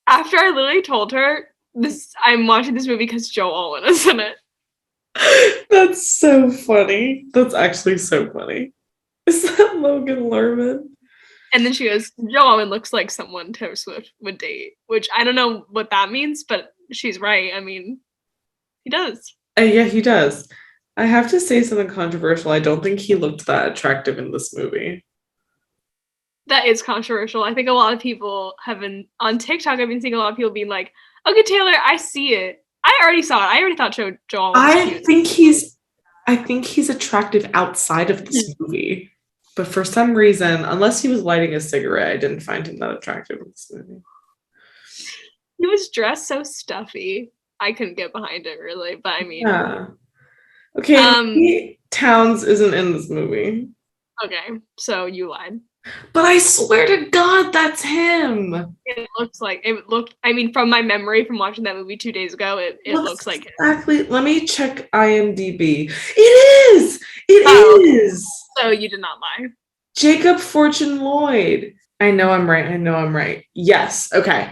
After I literally told her I'm watching this movie because Joe Alwyn is in it. That's so funny. That's actually so funny. Is that Logan Lerman? And then she goes, Joe Alwyn looks like someone Taylor Swift would date, which I don't know what that means, but she's right. I mean, he does. Yeah, he does. I have to say something controversial. I don't think he looked that attractive in this movie. That is controversial. I think a lot of people have been on TikTok. I've been seeing a lot of people being like, "Okay, Taylor, I see it. I already saw it. I already thought Joe Alwyn was cute." I think he's attractive outside of this movie. But for some reason, unless he was lighting a cigarette, I didn't find him that attractive in this movie. He was dressed so stuffy. I couldn't get behind it really, but I mean, yeah. Okay, Towns isn't in this movie. Okay, so you lied. But I swear to God, that's him. It looked. I mean, from my memory from watching that movie 2 days ago, it looks like exactly. Let me check IMDb. It is. It is. So you did not lie. Jacob Fortune Lloyd. I know I'm right. Yes. Okay.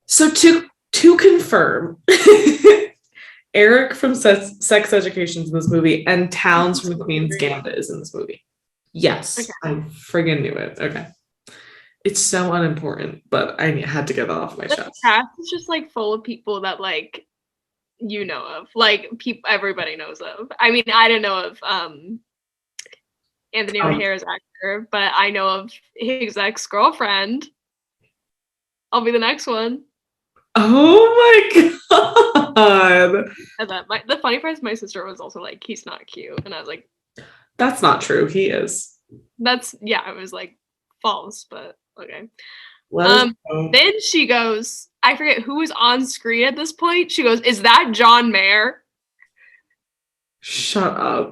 So to confirm, Eric from Sex Education is in this movie, and Towns from The Queen's Gambit is in this movie. Yes, okay. I friggin' knew it. Okay. It's so unimportant, but I had to get that off my chest. The cast is just like full of people that like you know of. Like everybody knows of. I mean, I didn't know of Anthony O'Hara's actor, but I know of his ex-girlfriend. I'll be the next one. Oh my god. And the funny part is my sister was also like, he's not cute. And I was like, that's not true. He is. I was like, false, but okay. Then she goes, I forget who was on screen at this point. She goes, is that John Mayer? Shut up.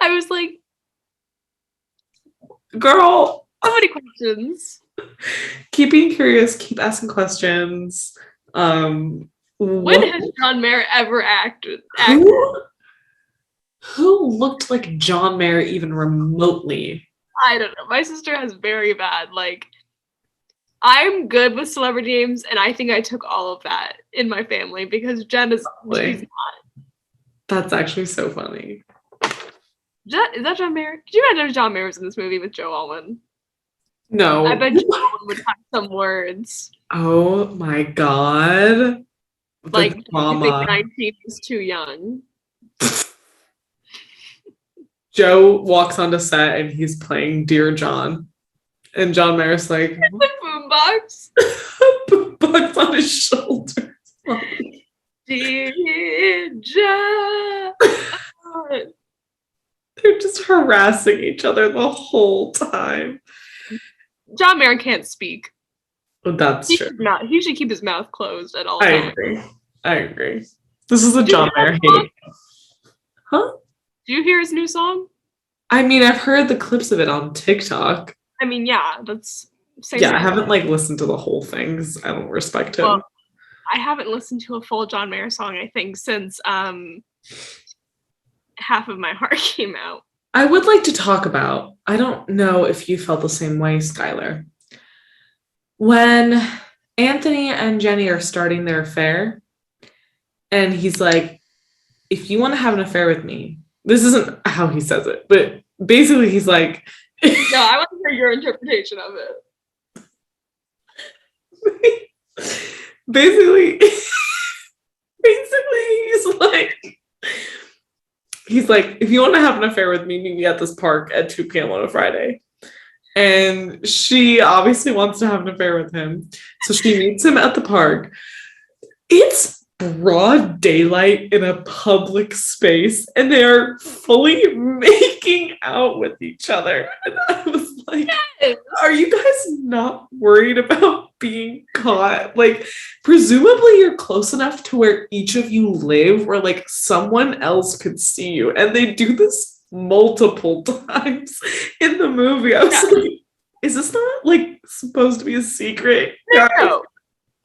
I was like, girl. So many questions. Keep being curious, keep asking questions. When has John Mayer ever acted? Who looked like John Mayer even remotely? I don't know. My sister has very bad, like, I'm good with celebrity names, and I think I took all of that in my family because Jen is she's not. That's actually so funny. Is that John Mayer? Could you imagine if John Mayer was in this movie with Joe Alwyn? No. I bet Joe Alwyn would have some words. Oh my god. Like, I think 19 is too young. Joe walks onto set and he's playing Dear John. And John Mayer's like, the boombox. Boombox on his shoulder. Dear John. They're just harassing each other the whole time. John Mayer can't speak. Well, that's true. He should keep his mouth closed at all times. I agree. This is a John Mayer hate. Huh? Do you hear his new song? I mean, I've heard the clips of it on TikTok. I mean, yeah, that's same thing. I haven't listened to the whole thing because I don't respect him. Well, I haven't listened to a full John Mayer song, I think, since Half of My Heart came out. I would like to talk about, I don't know if you felt the same way, Skylar. When Anthony and Jenny are starting their affair, and he's like, if you want to have an affair with me, this isn't how he says it, but basically he's like... No, I want to hear your interpretation of it. Basically, he's like, if you want to have an affair with me, meet me at this park at 2 p.m. on a Friday. And she obviously wants to have an affair with him. So she meets him at the park. It's broad daylight in a public space and they are fully making out with each other. And I was like, Yes. are you guys not worried about being caught? Like, presumably you're close enough to where each of you live where like someone else could see you. And they do this multiple times in the movie. I was like, is this not like supposed to be a secret? No.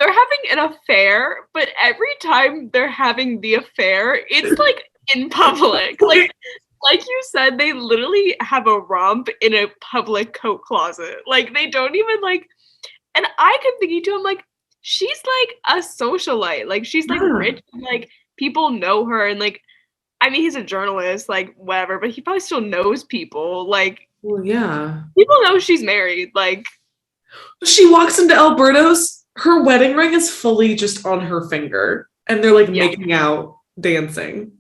They're having an affair, but every time they're having the affair, it's like in public. Like you said, they literally have a romp in a public coat closet. Like they don't even like, and I kept thinking to him, like, she's like a socialite. Like she's like rich, and, like people know her, and like, I mean, he's a journalist, like whatever, but he probably still knows people. Like, well, yeah, people know she's married. Like, she walks into Alberto's. Her wedding ring is fully just on her finger, and they're like making out, dancing.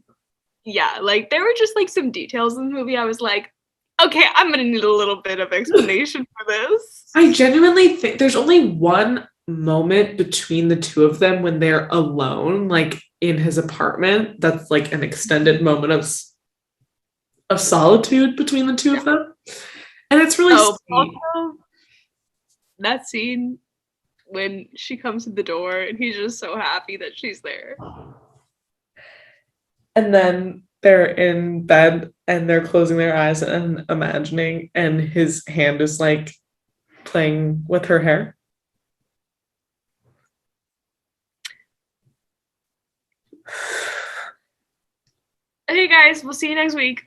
Yeah, like there were just like some details in the movie. I was like, okay, I'm gonna need a little bit of explanation for this. I genuinely think there's only one moment between the two of them when they're alone, like in his apartment. That's like an extended moment of solitude between the two of them, and it's really sweet. Also, that scene when she comes to the door and he's just so happy that she's there. And then they're in bed and they're closing their eyes and imagining, and his hand is like playing with her hair. Okay, guys, we'll see you next week.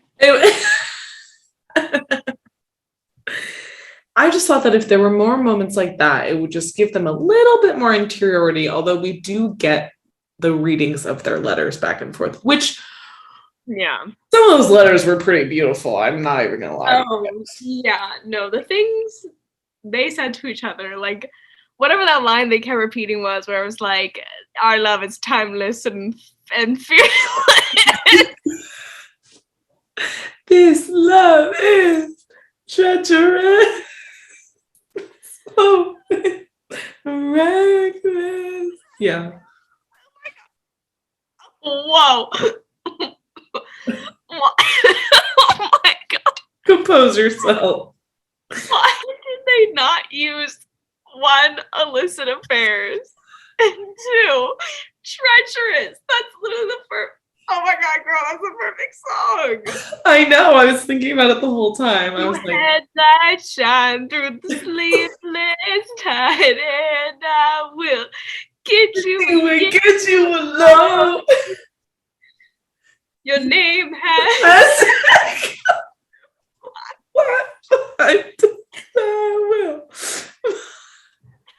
I just thought that if there were more moments like that, it would just give them a little bit more interiority, although we do get the readings of their letters back and forth, which some of those letters were pretty beautiful. I'm not even gonna lie. Yeah, no, the things they said to each other, like whatever that line they kept repeating was, where it was like, our love is timeless and fearless. This love is treacherous. So reckless. Yeah. Whoa. Oh my god. Compose yourself. Why did they not use one, illicit affairs, and two, treacherous? That's literally the first. Oh my god, girl, that's the perfect song. I know. I was thinking about it the whole time. I was like, headlight shine through the sleepless night, and I will get you. Get you alone. Your name has. What? I will.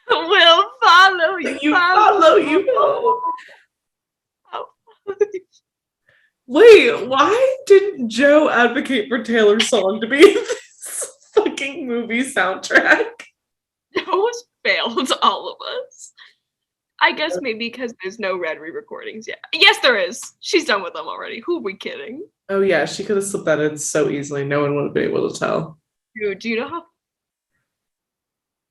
Will follow you. Follow you home. Wait, why didn't Joe advocate for Taylor's song to be this fucking movie soundtrack? Those failed all of us. I guess maybe because there's no Red re-recordings yet. Yes, there is. She's done with them already. Who are we kidding? Oh yeah, she could have slipped that in so easily. No one would have been able to tell. Dude, do you know how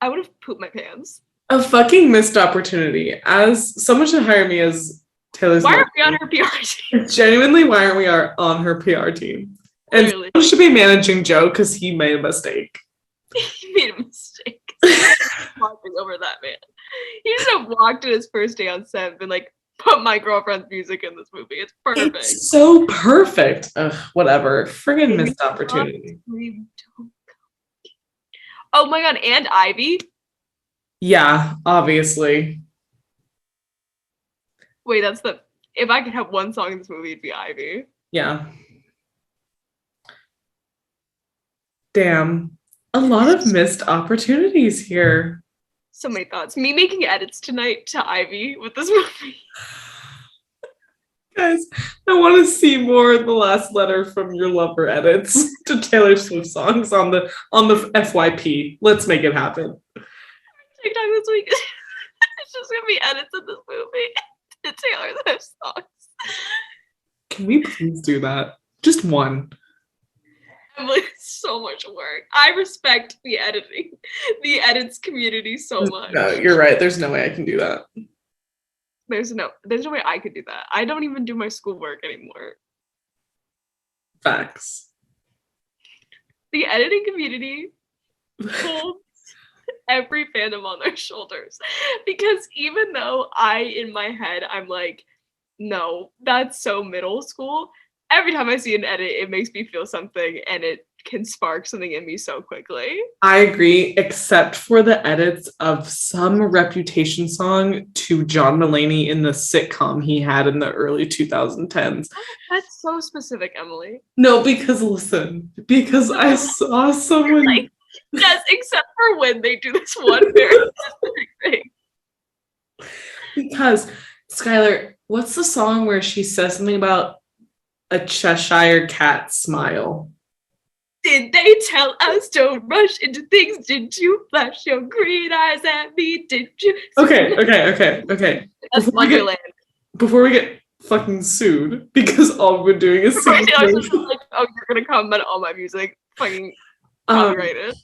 I would have pooped my pants? A fucking missed opportunity. As someone should hire me as Taylor's. Why aren't we on her PR team? Genuinely, why aren't we on her PR team? And someone should be managing Joe because he made a mistake. He made a mistake. Walking over that man. He should have walked in his first day on set and been like, put my girlfriend's music in this movie. It's perfect. It's so perfect. Ugh, whatever. Friggin' missed opportunity. Oh my god, and Ivy? Yeah, obviously. Wait, that's the... If I could have one song in this movie, it'd be Ivy. Yeah. Damn. A lot of missed opportunities here. So many thoughts. Me making edits tonight to Ivy with this movie. Guys, I want to see more of the last letter from your lover edits to Taylor Swift songs on the FYP. Let's make it happen. TikTok this week. It's just gonna be edits of this movie to Taylor Swift songs. Can we please do that? Just one. I'm like, so much work. I respect the edits community so much. No, you're right. There's no way I can do that. There's no way I could do that. I don't even do my schoolwork anymore. Facts. The editing community holds every fandom on their shoulders, because even though in my head, I'm like, no, that's so middle school. Every time I see an edit, it makes me feel something, and it can spark something in me so quickly. I agree, except for the edits of some Reputation song to John Mulaney in the sitcom he had in the early 2010s. That's so specific, Emily. No, because I saw someone. Like, yes, except for when they do this one very specific thing. Because, Skylar, what's the song where she says something about a Cheshire cat smile? Did they tell us don't rush into things? Did you flash your green eyes at me? Did you? Okay. That's Wonderland. Before we get fucking sued, because all we're doing is singing. Like, oh, you're gonna comment on my music. Fucking copyrighted.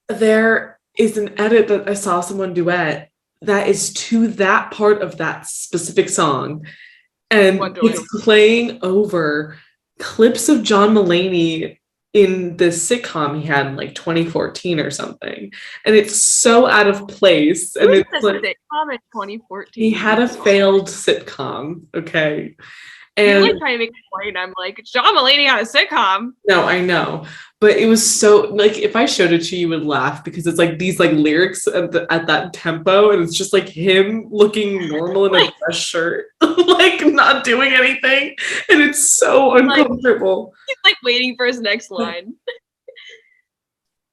There is an edit that I saw someone duet that is to that part of that specific song. And it's playing over clips of John Mulaney in this sitcom he had in like 2014 or something. And it's so out of place. And it's like sitcom in 2014. He had a failed sitcom, okay? And you're like trying to make a point. I'm like, John Mulaney had a sitcom. No, I know. But it was so, like, if I showed it to you, you would laugh, because it's like these like lyrics at that tempo, and it's just like him looking normal in a dress shirt, like not doing anything, and it's so uncomfortable. He's like waiting for his next line.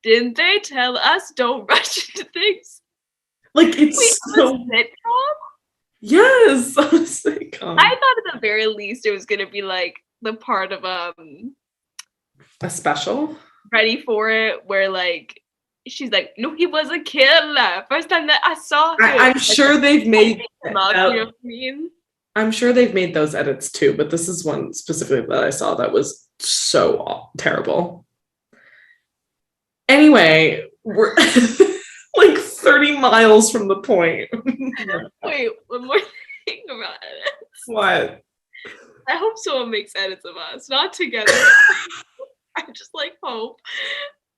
Didn't they tell us don't rush into things? Like, it's so sitcom? Yes, a sitcom. I thought at the very least it was gonna be like the part of a special Ready for It, where like she's like, no, he was a killer. First time that I saw him. I'm sure they've made you know what I mean? I'm sure they've made those edits too, but this is one specifically that I saw that was so terrible. Anyway, we're like 30 miles from the point. Wait, one more thing about edits. What? I hope someone makes edits of us, not together. I just like hope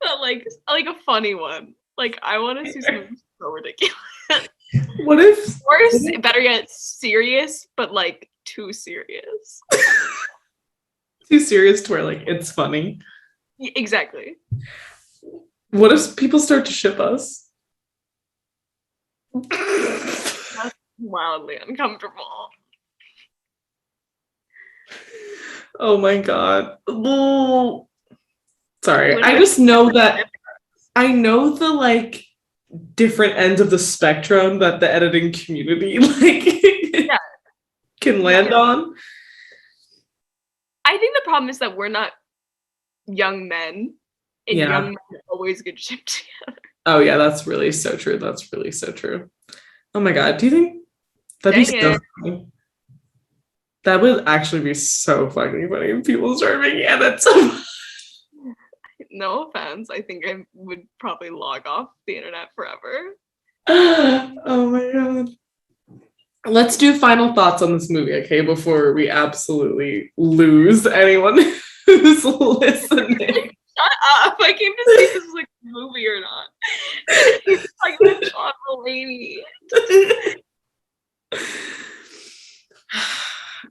that like a funny one. Like, I want to see something so ridiculous. What if? Or better yet, serious, but like too serious. Too serious to where like it's funny. Exactly. What if people start to ship us? That's wildly uncomfortable. Oh my god. Ooh. Sorry, I just know that I know the like different ends of the spectrum that the editing community like can land on. I think the problem is that we're not young men, and young men always get shipped together. Oh yeah, that's really so true. That's really so true. Oh my god, do you think that'd be so funny? That would actually be so fucking funny if people started making edits. No offense, I think I would probably log off the internet forever. Oh my god. Let's do final thoughts on this movie, okay, before we absolutely lose anyone who's listening. Shut up! I came to see if this is like a movie or not. It's like with John Mulaney.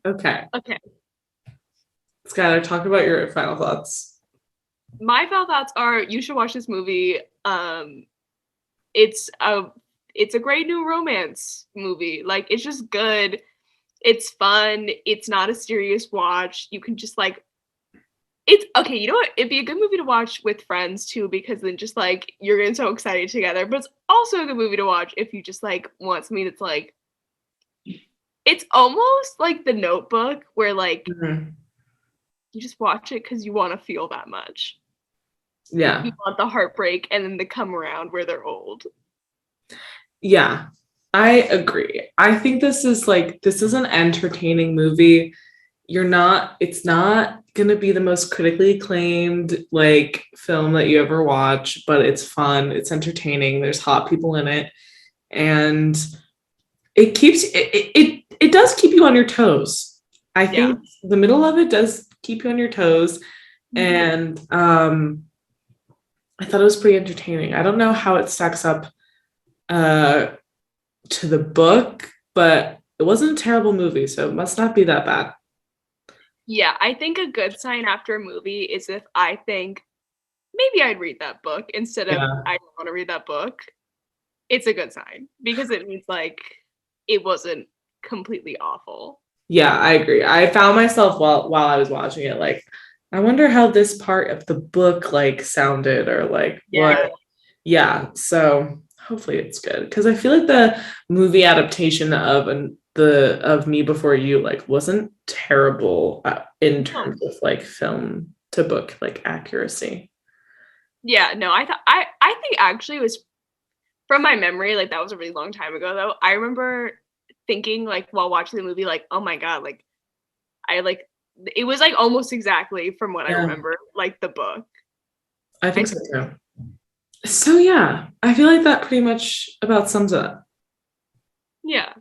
Okay. Okay. Skylar, talk about your final thoughts. My final thoughts are, you should watch this movie. It's a great new romance movie. Like, it's just good. It's fun. It's not a serious watch. You can just like, it's okay. You know what? It'd be a good movie to watch with friends too, because then just like you're getting so excited together. But it's also a good movie to watch if you just like want something that's like, it's almost like The Notebook, where like you just watch it because you want to feel that much. Yeah. You want the heartbreak and then they come around where they're old. Yeah, I agree. I think this is an entertaining movie. It's not gonna be the most critically acclaimed like film that you ever watch, but it's fun, it's entertaining, there's hot people in it, and it keeps it does keep you on your toes. I think the middle of it does keep you on your toes, and I thought it was pretty entertaining. I don't know how it stacks up to the book, but it wasn't a terrible movie, so it must not be that bad. Yeah, I think a good sign after a movie is if I think maybe I'd read that book instead of I don't want to read that book. It's a good sign because it means like it wasn't completely awful. Yeah, I agree. I found myself while I was watching it, like, I wonder how this part of the book like sounded or like what. Yeah, so hopefully it's good because I feel like the movie adaptation of Me Before You like wasn't terrible in terms of like film to book like accuracy. Yeah, no, I think actually it was from my memory, like that was a really long time ago though. I remember thinking like while watching the movie, like, oh my God, like I like it was like almost exactly from what I remember, like the book. I think so too. So yeah, I feel like that pretty much about sums it up. Yeah.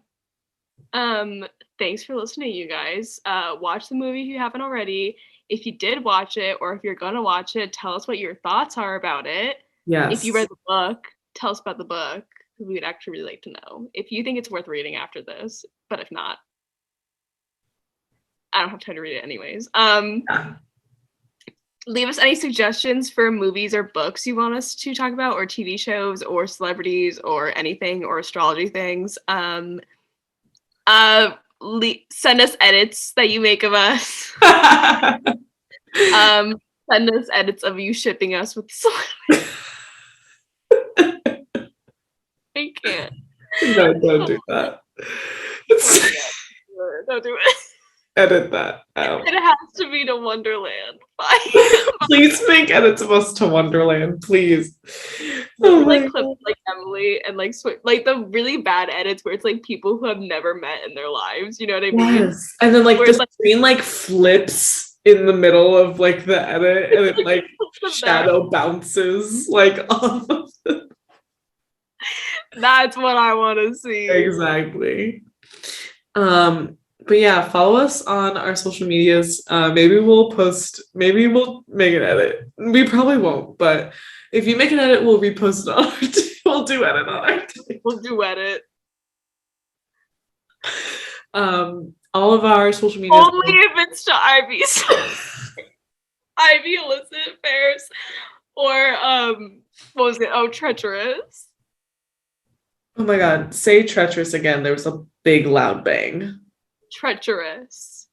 Thanks for listening, you guys. Watch the movie if you haven't already. If you did watch it, or if you're gonna watch it, tell us what your thoughts are about it. Yes. If you read the book, tell us about the book. We would actually really like to know if you think it's worth reading after this. But if not, I don't have time to read it anyways. Leave us any suggestions for movies or books you want us to talk about, or TV shows, or celebrities, or anything, or astrology things. Send us edits that you make of us. Send us edits of you shipping us with someone. I can't. No, don't do that. Don't do it. Edit that out. It has to be to Wonderland. Please make edits of us to Wonderland, please. Like clips like Emily and like like the really bad edits where it's like people who have never met in their lives. You know what I mean? Yes. And then like the screen like flips in the middle of like the edit, and it like shadow bounces like off of the... That's what I want to see. Exactly. But yeah, follow us on our social medias. Maybe we'll make an edit. We probably won't, but if you make an edit, we'll repost it on our we'll do edit on our We'll do edit. All of our social medias. Only if it's to Ivy's. Ivy, illicit affairs, or what was it? Oh, treacherous. Oh my God! Say treacherous again. There was a big loud bang. Treacherous.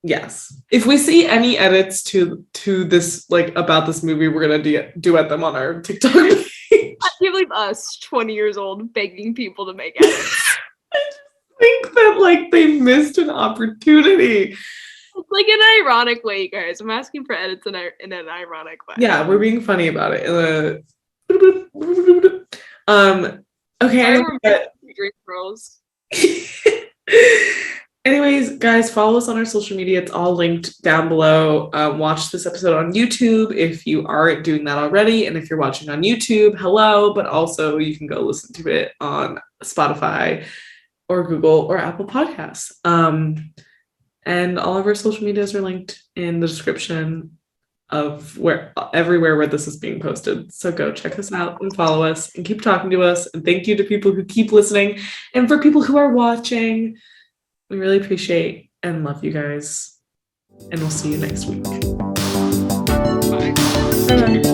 Yes. If we see any edits to this like about this movie, we're gonna duet them on our TikTok page. I can't believe us, 20 years old, begging people to make edits. I just think that like they missed an opportunity. It's like in an ironic way, you guys. I'm asking for edits in an ironic way. Yeah, we're being funny about it. Okay. Dream girls. Anyways, guys, follow us on our social media. It's all linked down below. Watch this episode on YouTube if you aren't doing that already. And if you're watching on YouTube, hello, but also you can go listen to it on Spotify or Google or Apple Podcasts. And all of our social medias are linked in the description of everywhere where this is being posted. So go check us out and follow us and keep talking to us. And thank you to people who keep listening. And for people who are watching, we really appreciate and love you guys. And we'll see you next week. Bye. Bye-bye.